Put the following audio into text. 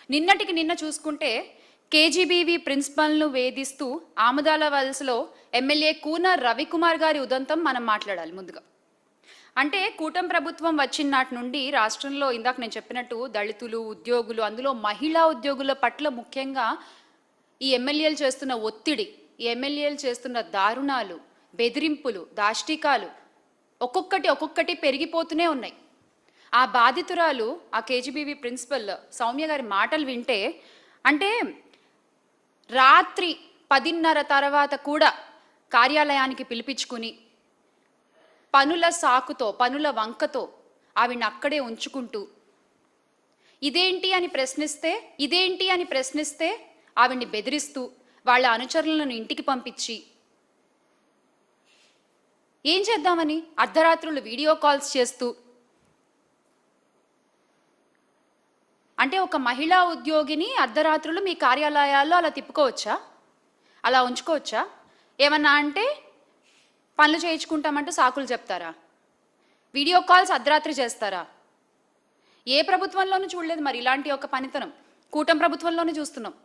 నిన్నటికి నిన్న చూసుకుంటే కేజీబీవీ ప్రిన్సిపల్ను వేధిస్తూ ఆముదాల వలసలో ఎమ్మెల్యే కూన రవికుమార్ గారి ఉదంతం మనం మాట్లాడాలి ముందుగా. అంటే కూటమి ప్రభుత్వం వచ్చిన నాటి నుండి రాష్ట్రంలో ఇందాక నేను చెప్పినట్టు దళితులు, ఉద్యోగులు, అందులో మహిళా ఉద్యోగుల పట్ల ముఖ్యంగా ఈ ఎమ్మెల్యేలు చేస్తున్న ఒత్తిడి, ఈ ఎమ్మెల్యేలు చేస్తున్న దారుణాలు, బెదిరింపులు, దాష్టికాలు ఒక్కొక్కటి పెరిగిపోతూనే ఉన్నాయి. ఆ బాధితురాలు, ఆ కేజీబీవీ ప్రిన్సిపల్ సౌమ్య గారి మాటలు వింటే, అంటే రాత్రి 10:30 తర్వాత కూడా కార్యాలయానికి పిలిపించుకుని పనుల సాకుతో, పనుల వంకతో ఆవిడ్ని అక్కడే ఉంచుకుంటూ ఇదేంటి అని ప్రశ్నిస్తే ఆవిడ్ని బెదిరిస్తూ వాళ్ళ అనుచరులను ఇంటికి పంపించి ఏం చేద్దామని అర్ధరాత్రులు వీడియో కాల్స్ చేస్తూ, అంటే ఒక మహిళా ఉద్యోగిని అర్ధరాత్రులు మీ కార్యాలయాల్లో అలా తిప్పుకోవచ్చా? అలా ఉంచుకోవచ్చా? ఏమన్నా అంటే పనులు చేయించుకుంటామంటూ సాకులు చెప్తారా? వీడియో కాల్స్ అర్ధరాత్రి చేస్తారా? ఏ ప్రభుత్వంలోనూ చూడలేదు మరి ఇలాంటి ఒక పనితనం. కూటమి ప్రభుత్వంలోనే చూస్తున్నాం.